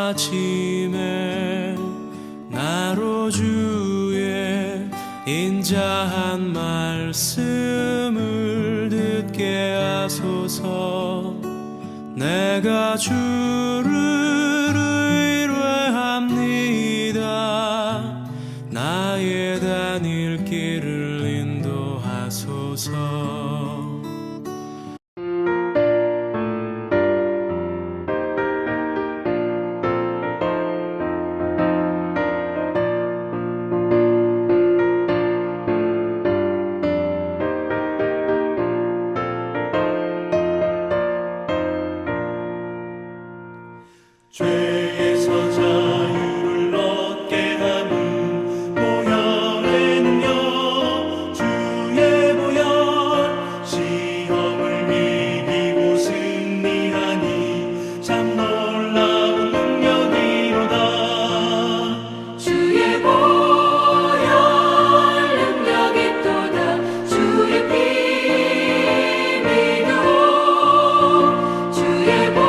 아침에 나로 주의 인자한 말씀을 듣게 하소서. 내가 주를 의뢰합니다. 나의 다닐 길을 인도하소서. 죄에서 자유를 얻게 하는 보혈의 능력, 주의 보혈. 시험을 이기고 승리하니 참 놀라운 능력이로다. 주의 보혈 능력이 또다. 주의 피 믿어. 주의 보혈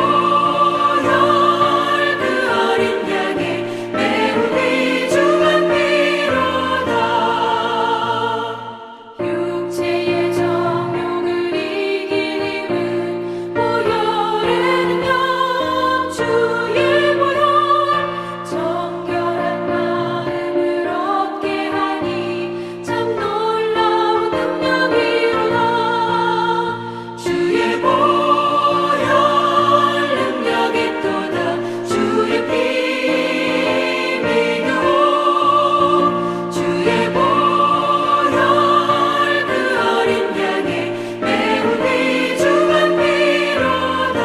육체의 정욕을 이긴 힘은 보혈의 능력. 주의 보혈 정결한 마음을 얻게 하니 참 놀라운 능력이로다. 주의 보혈 능력이 또다. 주의 피 믿어. 주의 보혈 그 어린 양의 매우 귀중한 피로다.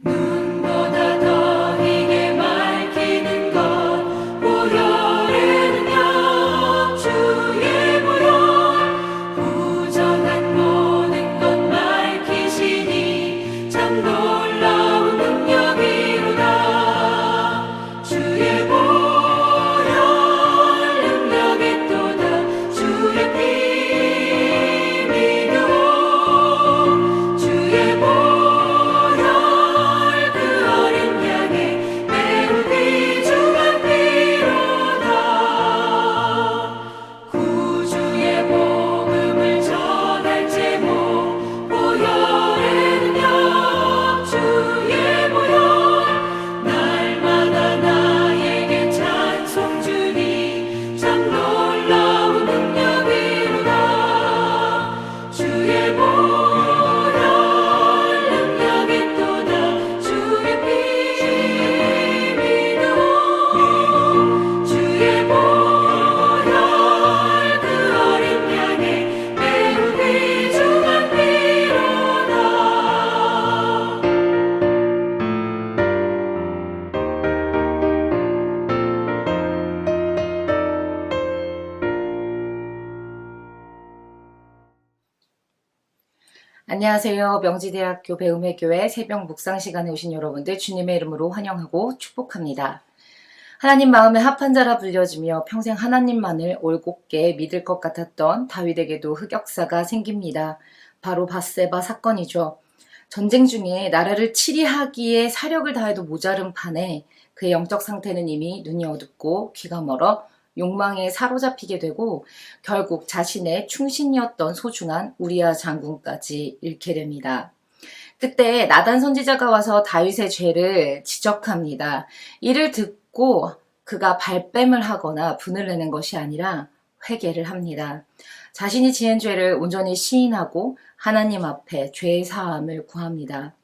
눈보다 더 희게 밝히는 것 보혈의 능력. 주의 보혈 부정한 모든 것 밝히시니 참 놀라운 능력이로다. 주의 보혈 능력이 또다. 주의 피 믿어. 주의 보혈 그 어린 양의 매우 귀중한 피로다. 구주의 복음을 전할 제목 보혈의 능력. 주의 보혈 날마다 나에게 찬송 주니 참 놀라운 능력이로다. 주의 보혈 능력이 또다. 주의 피 믿어. 주의 보혈 그 어린 양의 매우 귀중한 피로다. 안녕하세요. 명지대학교 배움의교회 새벽 묵상 시간에 오신 여러분들 주님의 이름으로 환영하고 축복합니다. 하나님 마음에 합한 자라 불려지며 평생 하나님만을 올곧게 믿을 것 같았던 다윗에게도 흑역사가 생깁니다. 바로 밧세바 사건이죠. 전쟁 중에 나라를 치리하기에 사력을 다해도 모자른 판에 그의 영적 상태는 이미 눈이 어둡고 귀가 멀어 욕망에 사로잡히게 되고 결국 자신의 충신이었던 소중한 우리아 장군까지 잃게 됩니다. 그때 나단 선지자가 와서 다윗의 죄를 지적합니다. 이를 듣고 그가 발뺌을 하거나 분을 내는 것이 아니라 회개를 합니다. 자신이 지은 죄를 온전히 시인하고 하나님 앞에 죄의 사함을 구합니다.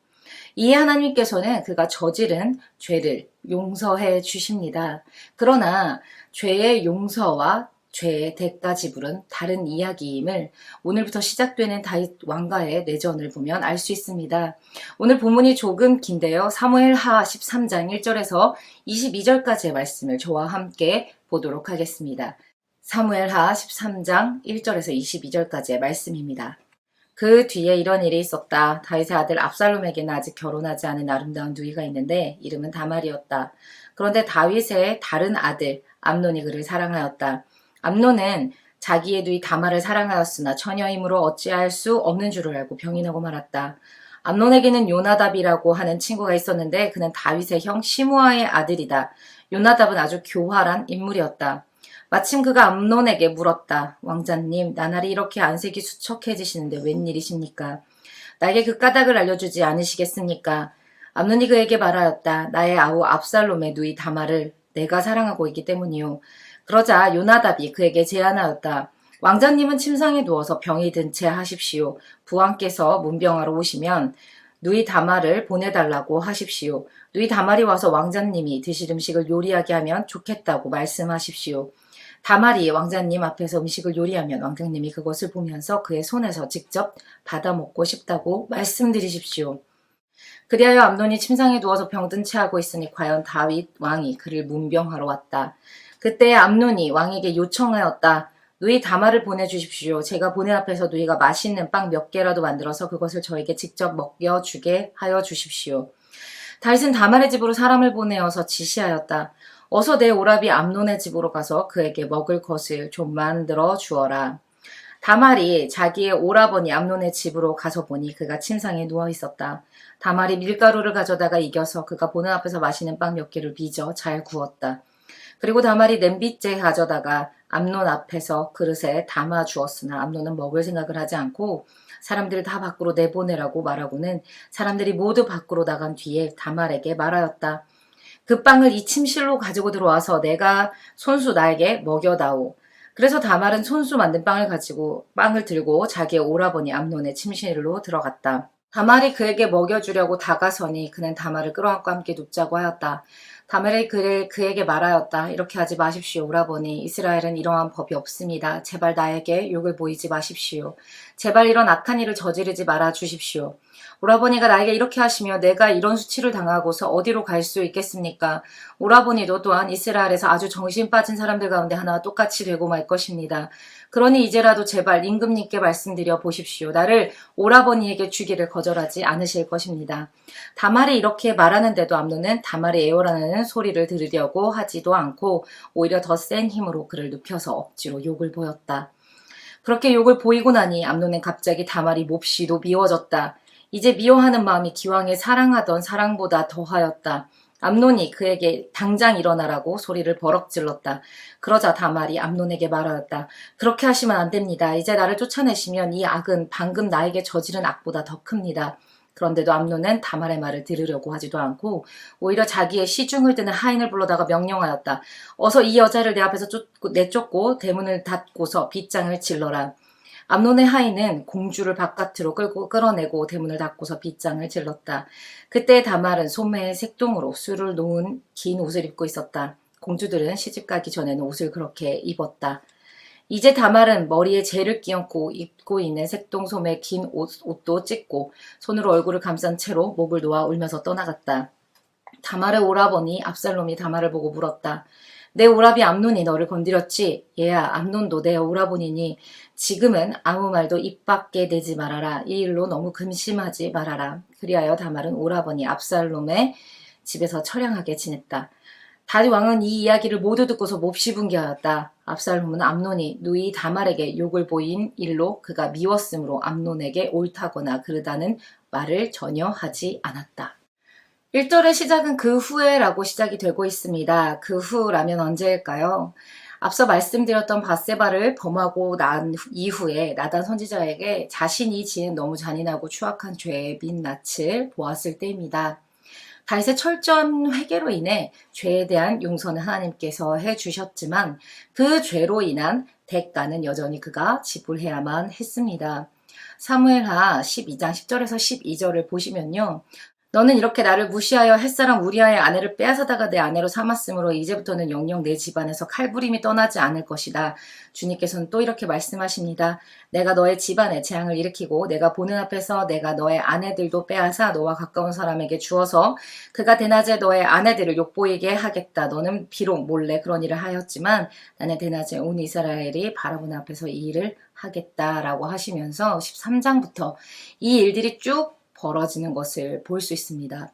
이에 하나님께서는 그가 저지른 죄를 용서해 주십니다. 그러나 죄의 용서와 죄의 대가 지불은 다른 이야기임을 오늘부터 시작되는 다윗 왕가의 내전을 보면 알 수 있습니다. 오늘 본문이 조금 긴데요. 사무엘하 13장 1절에서 22절까지의 말씀을 저와 함께 보도록 하겠습니다. 사무엘하 13장 1절에서 22절까지의 말씀입니다. 그 뒤에 이런 일이 있었다. 다윗의 아들 압살롬에게는 아직 결혼하지 않은 아름다운 누이가 있는데 이름은 다말이었다. 그런데 다윗의 다른 아들 암논이 그를 사랑하였다. 암논은 자기의 누이 다말을 사랑하였으나 처녀이므로 어찌할 수 없는 줄을 알고 병이 나고 말았다. 암논에게는 요나답이라고 하는 친구가 있었는데 그는 다윗의 형 시므아의 아들이다. 요나답은 아주 교활한 인물이었다. 마침 그가 암논에게 물었다. 왕자님, 나날이 이렇게 안색이 수척해지시는데 웬일이십니까? 나에게 그 까닭을 알려주지 않으시겠습니까? 암논이 그에게 말하였다. 나의 아우 압살롬의 누이 다말을 내가 사랑하고 있기 때문이요. 그러자 요나답이 그에게 제안하였다. 왕자님은 침상에 누워서 병이 든 채 하십시오. 부왕께서 문병하러 오시면 누이 다말을 보내달라고 하십시오. 누이 다말이 와서 왕자님이 드실 음식을 요리하게 하면 좋겠다고 말씀하십시오. 다말이 왕자님 앞에서 음식을 요리하면 왕자님이 그것을 보면서 그의 손에서 직접 받아 먹고 싶다고 말씀드리십시오. 그리하여 암논이 침상에 누워서 병든 채 하고 있으니 과연 다윗 왕이 그를 문병하러 왔다. 그때 암논이 왕에게 요청하였다. 누이 다말을 보내주십시오. 제가 보낸 앞에서 누이가 맛있는 빵 몇 개라도 만들어서 그것을 저에게 직접 먹여주게 하여 주십시오. 다윗은 다말의 집으로 사람을 보내어서 지시하였다. 어서 내 오라비 암논의 집으로 가서 그에게 먹을 것을 좀 만들어 주어라. 다말이 자기의 오라버니 암논의 집으로 가서 보니 그가 침상에 누워 있었다. 다말이 밀가루를 가져다가 이겨서 그가 보는 앞에서 마시는 빵 몇 개를 빚어 잘 구웠다. 그리고 다말이 냄비째 가져다가 암논 앞에서 그릇에 담아 주었으나 암논은 먹을 생각을 하지 않고 사람들을 다 밖으로 내보내라고 말하고는 사람들이 모두 밖으로 나간 뒤에 다말에게 말하였다. 그 빵을 이 침실로 가지고 들어와서 내가 손수 나에게 먹여다오. 그래서 다말은 손수 만든 빵을 들고 자기의 오라버니 암논의 침실로 들어갔다. 다말이 그에게 먹여주려고 다가서니 그는 다말을 끌어안고 함께 눕자고 하였다. 다말이 그에게 말하였다. 이렇게 하지 마십시오, 오라버니. 이스라엘은 이러한 법이 없습니다. 제발 나에게 욕을 보이지 마십시오. 제발 이런 악한 일을 저지르지 말아 주십시오. 오라버니가 나에게 이렇게 하시며 내가 이런 수치를 당하고서 어디로 갈 수 있겠습니까? 오라버니도 또한 이스라엘에서 아주 정신 빠진 사람들 가운데 하나와 똑같이 되고 말 것입니다. 그러니 이제라도 제발 임금님께 말씀드려 보십시오. 나를 오라버니에게 주기를 거절하지 않으실 것입니다. 다말이 이렇게 말하는데도 암논은 다말이 애월하는 소리를 들으려고 하지도 않고 오히려 더 센 힘으로 그를 눕혀서 억지로 욕을 보였다. 그렇게 욕을 보이고 나니 암논은 갑자기 다말이 몹시도 미워졌다. 이제 미워하는 마음이 기왕에 사랑하던 사랑보다 더하였다. 암논이 그에게 당장 일어나라고 소리를 버럭 질렀다. 그러자 다말이 암논에게 말하였다. 그렇게 하시면 안 됩니다. 이제 나를 쫓아내시면 이 악은 방금 나에게 저지른 악보다 더 큽니다. 그런데도 암논은 다말의 말을 들으려고 하지도 않고 오히려 자기의 시중을 드는 하인을 불러다가 명령하였다. 어서 이 여자를 내 앞에서 내쫓고 대문을 닫고서 빗장을 질러라. 암논의 하인은 공주를 바깥으로 끌어내고 대문을 닫고서 빗장을 질렀다. 그때 다말은 소매에 색동으로 술을 놓은 긴 옷을 입고 있었다. 공주들은 시집가기 전에는 옷을 그렇게 입었다. 이제 다말은 머리에 재를 끼얹고 입고 있는 색동 소매 긴 옷도 찢고 손으로 얼굴을 감싼 채로 목을 놓아 울면서 떠나갔다. 다말의 오라버니 압살롬이 다말을 보고 물었다. 내 오라비 암논이 너를 건드렸지? 얘야, 암논도 내 오라버니니 지금은 아무 말도 입 밖에 내지 말아라. 이 일로 너무 근심하지 말아라. 그리하여 다말은 오라버니 압살롬의 집에서 처량하게 지냈다. 다윗 왕은 이 이야기를 모두 듣고서 몹시 분개하였다. 압살롬은 암논이 누이 다말에게 욕을 보인 일로 그가 미웠으므로 암논에게 옳다거나 그르다는 말을 전혀 하지 않았다. 1절의 시작은 그 후에라고 시작이 되고 있습니다. 그 후라면 언제일까요? 앞서 말씀드렸던 밧세바를 범하고 난 이후에 나단 선지자에게 자신이 지은 너무 잔인하고 추악한 죄의 민낯을 보았을 때입니다. 다윗의 철저한 회개로 인해 죄에 대한 용서는 하나님께서 해주셨지만 그 죄로 인한 대가는 여전히 그가 지불해야만 했습니다. 사무엘하 12장 10절에서 12절을 보시면요. 너는 이렇게 나를 무시하여 햇사람 우리아의 아내를 빼앗아다가 내 아내로 삼았으므로 이제부터는 영영 내 집안에서 칼부림이 떠나지 않을 것이다. 주님께서는 또 이렇게 말씀하십니다. 내가 너의 집안에 재앙을 일으키고 내가 보는 앞에서 내가 너의 아내들도 빼앗아 너와 가까운 사람에게 주어서 그가 대낮에 너의 아내들을 욕보이게 하겠다. 너는 비록 몰래 그런 일을 하였지만 나는 대낮에 온 이스라엘이 바라보는 앞에서 이 일을 하겠다라고 하시면서 13장부터 이 일들이 쭉 벌어지는 것을 볼 수 있습니다.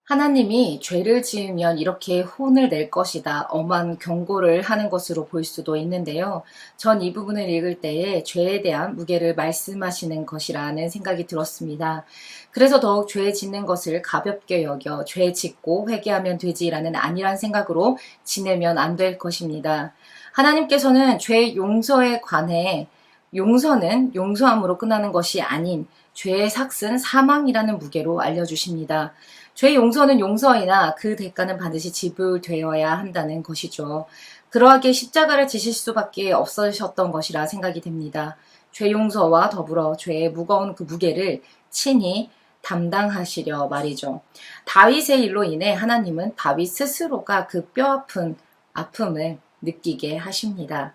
하나님이 죄를 지으면 이렇게 혼을 낼 것이다. 엄한 경고를 하는 것으로 볼 수도 있는데요. 전 이 부분을 읽을 때에 죄에 대한 무게를 말씀하시는 것이라는 생각이 들었습니다. 그래서 더욱 죄 짓는 것을 가볍게 여겨 죄 짓고 회개하면 되지라는 안일한 생각으로 지내면 안 될 것입니다. 하나님께서는 죄 용서에 관해 용서는 용서함으로 끝나는 것이 아닌 죄의 삭은 사망이라는 무게로 알려주십니다. 죄 용서는 용서이나 그 대가는 반드시 지불되어야 한다는 것이죠. 그러하기에 십자가를 지실 수밖에 없으셨던 것이라 생각이 됩니다. 죄 용서와 더불어 죄의 무거운 그 무게를 친히 담당하시려 말이죠. 다윗의 일로 인해 하나님은 다윗 스스로가 그 뼈아픈 아픔을 느끼게 하십니다.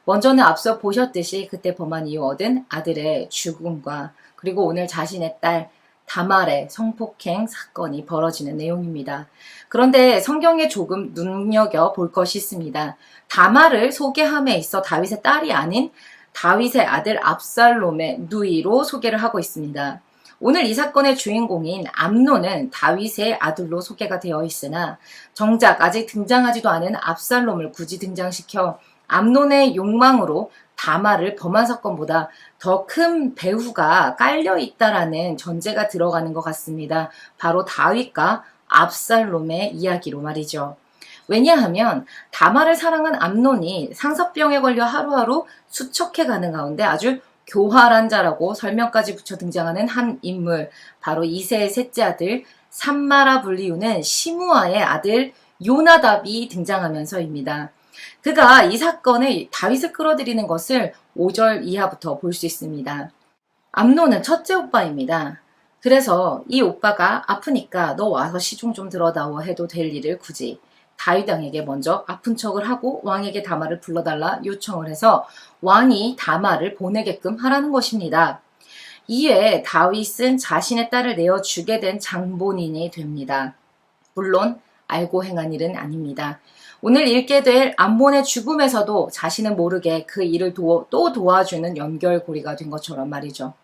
먼저는 앞서 보셨듯이 그때 범한 이후 얻은 아들의 죽음과 그리고 오늘 자신의 딸 다말의 성폭행 사건이 벌어지는 내용입니다. 그런데 성경에 조금 눈여겨볼 것이 있습니다. 다말을 소개함에 있어 다윗의 딸이 아닌 다윗의 아들 압살롬의 누이로 소개를 하고 있습니다. 오늘 이 사건의 주인공인 암논은 다윗의 아들로 소개가 되어 있으나 정작 아직 등장하지도 않은 압살롬을 굳이 등장시켜 암논의 욕망으로 다말을 범한 사건보다 더 큰 배후가 깔려 있다라는 전제가 들어가는 것 같습니다. 바로 다윗과 압살롬의 이야기로 말이죠. 왜냐하면 다말을 사랑한 암논이 상사병에 걸려 하루하루 수척해가는 가운데 아주 교활한 자라고 설명까지 붙여 등장하는 한 인물, 바로 이새의 셋째 아들 삼마라 불리우는 시므아의 아들 요나답이 등장하면서입니다. 그가 이 사건에 다윗을 끌어들이는 것을 5절 이하부터 볼 수 있습니다. 암논은 첫째 오빠입니다. 그래서 이 오빠가 아프니까 너 와서 시중 좀 들어다오 해도 될 일을 굳이 다윗 왕에게 먼저 아픈 척을 하고 왕에게 다말을 불러달라 요청을 해서 왕이 다말을 보내게끔 하라는 것입니다. 이에 다윗은 자신의 딸을 내어주게 된 장본인이 됩니다. 물론 알고 행한 일은 아닙니다. 오늘 읽게 될 암몬의 죽음에서도 자신은 모르게 그 일을 또 도와주는 연결고리가 된 것처럼 말이죠.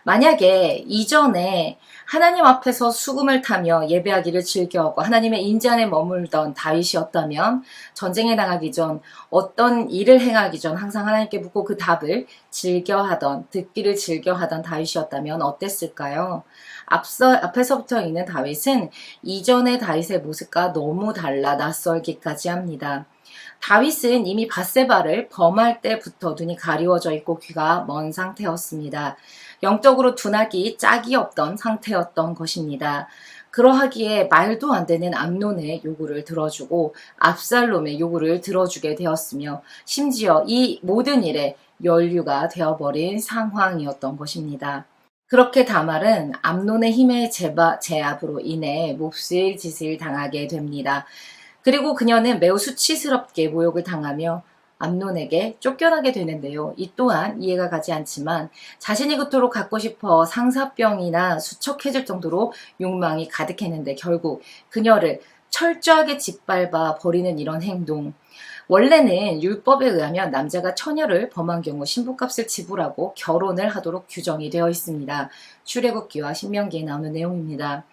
만약에 이전에 하나님 앞에서 수금을 타며 예배하기를 즐겨하고 하나님의 인지 안에 머물던 다윗이었다면 전쟁에 나가기 전 어떤 일을 행하기 전 항상 하나님께 묻고 그 답을 듣기를 즐겨하던 다윗이었다면 어땠을까요? 앞에서부터 읽는 다윗은 이전의 다윗의 모습과 너무 달라 낯설기까지 합니다. 다윗은 이미 밧세바를 범할 때부터 눈이 가리워져 있고 귀가 먼 상태였습니다. 영적으로 둔하기 짝이 없던 상태였던 것입니다. 그러하기에 말도 안 되는 암논의 요구를 들어주고 압살롬의 요구를 들어주게 되었으며 심지어 이 모든 일에 연류가 되어버린 상황이었던 것입니다. 그렇게 다말은 암논의 힘의 제압으로 인해 몹쓸 짓을 당하게 됩니다. 그리고 그녀는 매우 수치스럽게 모욕을 당하며 암논에게 쫓겨나게 되는데요. 이 또한 이해가 가지 않지만 자신이 그토록 갖고 싶어 상사병이나 수척해질 정도로 욕망이 가득했는데 결국 그녀를 철저하게 짓밟아 버리는 이런 행동. 원래는 율법에 의하면 남자가 처녀를 범한 경우 신부값을 지불하고 결혼을 하도록 규정이 되어 있습니다. 출애굽기와 신명기에 나오는 내용입니다.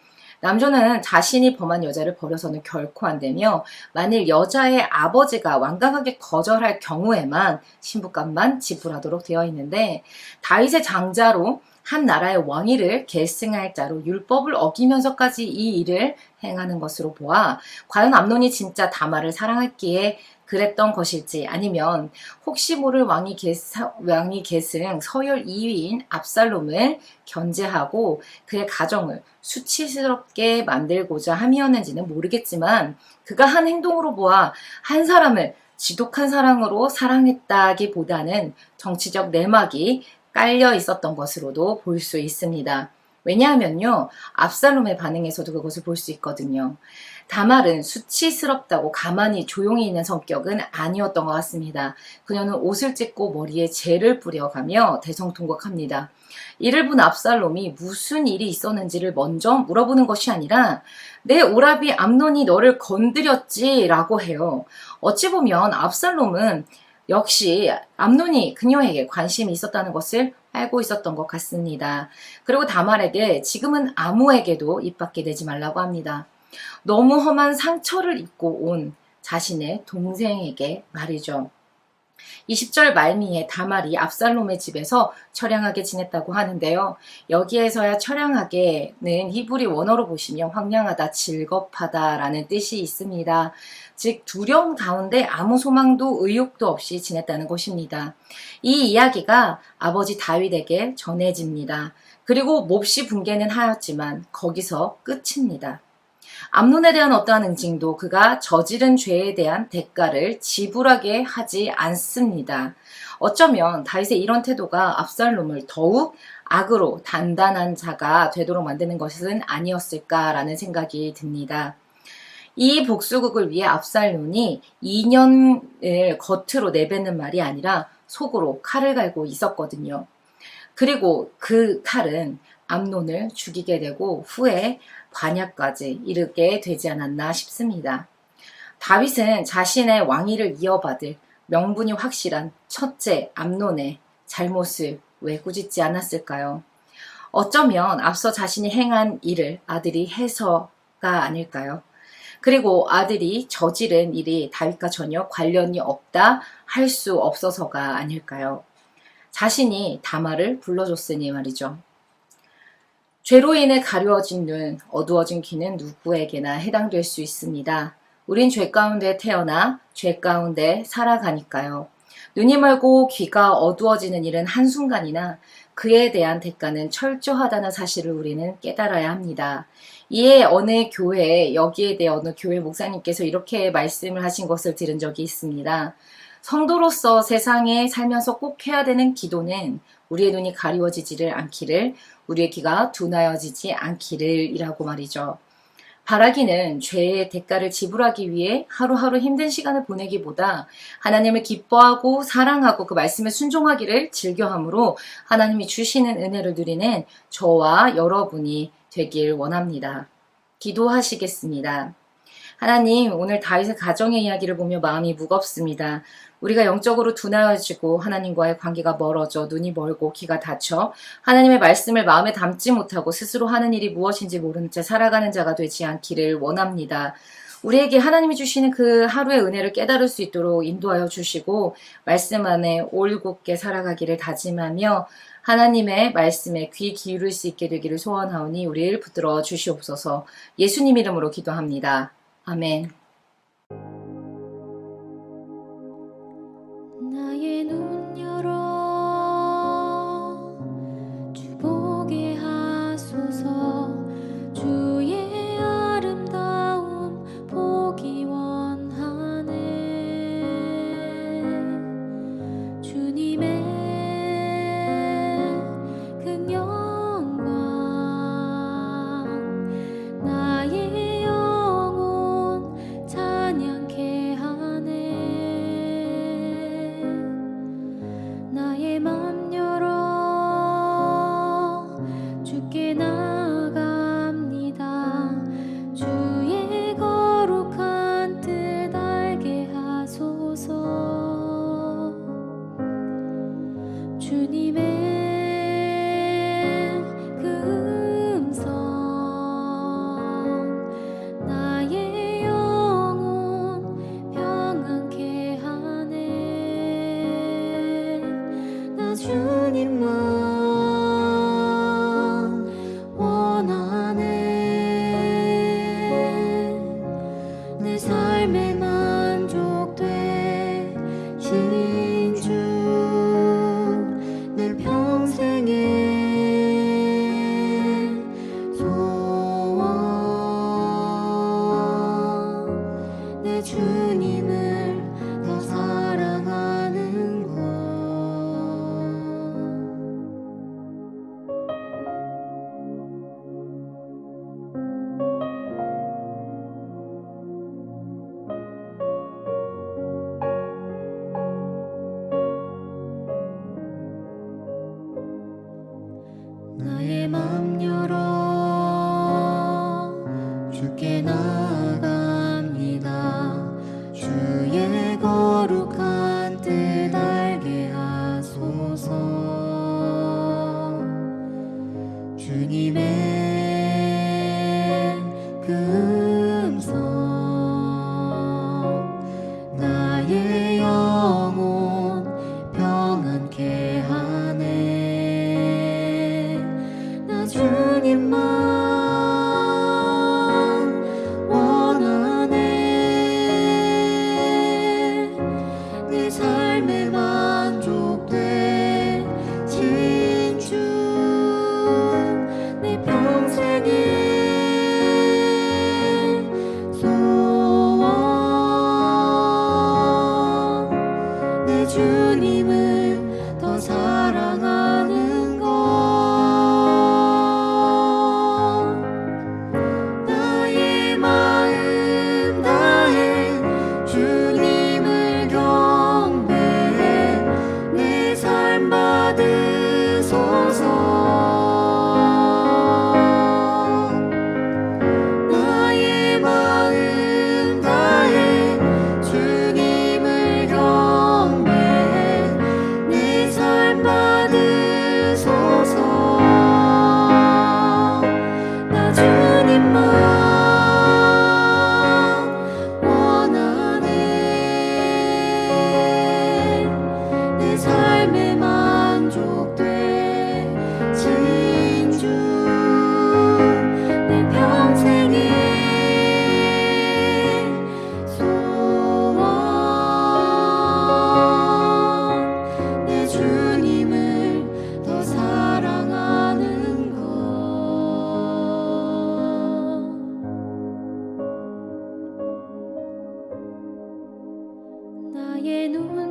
남조는 자신이 범한 여자를 버려서는 결코 안 되며 만일 여자의 아버지가 완강하게 거절할 경우에만 신부값만 지불하도록 되어 있는데 다윗의 장자로 한 나라의 왕위를 계승할 자로 율법을 어기면서까지 이 일을 행하는 것으로 보아 과연 암논이 진짜 다말을 사랑했기에 그랬던 것일지 아니면 혹시 모를 왕위 계승 서열 2위인 압살롬을 견제하고 그의 가정을 수치스럽게 만들고자 함이었는지는 모르겠지만 그가 한 행동으로 보아 한 사람을 지독한 사랑으로 사랑했다기보다는 정치적 내막이 깔려 있었던 것으로도 볼 수 있습니다. 왜냐하면요, 압살롬의 반응에서도 그것을 볼 수 있거든요. 다말은 수치스럽다고 가만히 조용히 있는 성격은 아니었던 것 같습니다. 그녀는 옷을 찢고 머리에 재를 뿌려가며 대성통곡합니다. 이를 본 압살롬이 무슨 일이 있었는지를 먼저 물어보는 것이 아니라 내 오라비 암논이 너를 건드렸지 라고 해요. 어찌 보면 압살롬은 역시 암논이 그녀에게 관심이 있었다는 것을 알고 있었던 것 같습니다. 그리고 다말에게 지금은 아무에게도 입 밖에 내지 말라고 합니다. 너무 험한 상처를 입고 온 자신의 동생에게 말이죠. 20절 말미에 다말이 압살롬의 집에서 처량하게 지냈다고 하는데요. 여기에서야 처량하게는 히브리 원어로 보시면 황량하다, 질겁하다라는 뜻이 있습니다. 즉 두려움 가운데 아무 소망도 의욕도 없이 지냈다는 것입니다. 이 이야기가 아버지 다윗에게 전해집니다. 그리고 몹시 붕괴는 하였지만 거기서 끝입니다. 암논에 대한 어떠한 응징도 그가 저지른 죄에 대한 대가를 지불하게 하지 않습니다. 어쩌면 다윗의 이런 태도가 압살롬을 더욱 악으로 단단한 자가 되도록 만드는 것은 아니었을까라는 생각이 듭니다. 이 복수극을 위해 압살롬이 2년을 겉으로 내뱉는 말이 아니라 속으로 칼을 갈고 있었거든요. 그리고 그 칼은 암논을 죽이게 되고 후에 반야까지 이르게 되지 않았나 싶습니다. 다윗은 자신의 왕위를 이어받을 명분이 확실한 첫째 암논의 잘못을 왜 꾸짖지 않았을까요? 어쩌면 앞서 자신이 행한 일을 아들이 해서가 아닐까요? 그리고 아들이 저지른 일이 다윗과 전혀 관련이 없다 할 수 없어서가 아닐까요? 자신이 다말을 불러줬으니 말이죠. 죄로 인해 가려워진 눈, 어두워진 귀는 누구에게나 해당될 수 있습니다. 우린 죄 가운데 태어나 죄 가운데 살아가니까요. 눈이 멀고 귀가 어두워지는 일은 한순간이나 그에 대한 대가는 철저하다는 사실을 우리는 깨달아야 합니다. 이에 어느 교회에 여기에 대해 어느 교회 목사님께서 이렇게 말씀을 하신 것을 들은 적이 있습니다. 성도로서 세상에 살면서 꼭 해야 되는 기도는 우리의 눈이 가리워지지를 않기를, 우리의 귀가 둔하여지지 않기를 이라고 말이죠. 바라기는 죄의 대가를 지불하기 위해 하루하루 힘든 시간을 보내기보다 하나님을 기뻐하고 사랑하고 그 말씀에 순종하기를 즐겨함으로 하나님이 주시는 은혜를 누리는 저와 여러분이 되길 원합니다. 기도하시겠습니다. 하나님, 오늘 다윗의 가정의 이야기를 보며 마음이 무겁습니다. 우리가 영적으로 둔하여지고 하나님과의 관계가 멀어져 눈이 멀고 귀가 닫혀 하나님의 말씀을 마음에 담지 못하고 스스로 하는 일이 무엇인지 모르는 채 살아가는 자가 되지 않기를 원합니다. 우리에게 하나님이 주시는 그 하루의 은혜를 깨달을 수 있도록 인도하여 주시고 말씀 안에 올곧게 살아가기를 다짐하며 하나님의 말씀에 귀 기울일 수 있게 되기를 소원하오니 우리를 붙들어 주시옵소서. 예수님 이름으로 기도합니다. 아멘. 나의 눈 열어 주 보게 하소서. 주의 아름다움 보기 원하네. 주님의 큰 영광 나의 영혼 찬양케 하네. 나의 맘 열어 주께 나아갑니다. 주의 거룩한 뜻 알게 하소서. 주님의 그 음성 나의 영혼 평안케 하네. 나 주님만 원하네. 내 삶에 만족돼 주인 주 내 평생의 소원 내 주님을 더 사랑하는 것. 거룩한 뜻 알게 하소서. 주님의 그 음성 나의 영혼 평안케 하네. 나 주님만 원하네. 내 삶에 만족돼 진주 내 평생의 소원. 내 주님을 더 사랑하는 것. 나의 마음 다해 주님을 경배해 내 삶 받으소서. 나의 마음 다해 주님을 경배해 내 삶 받으소서. 나 주님만 원하네. 내 삶에 만족돼 진주 내 평생의 소원. 내 주님을 더 사랑하는 것. 나의 눈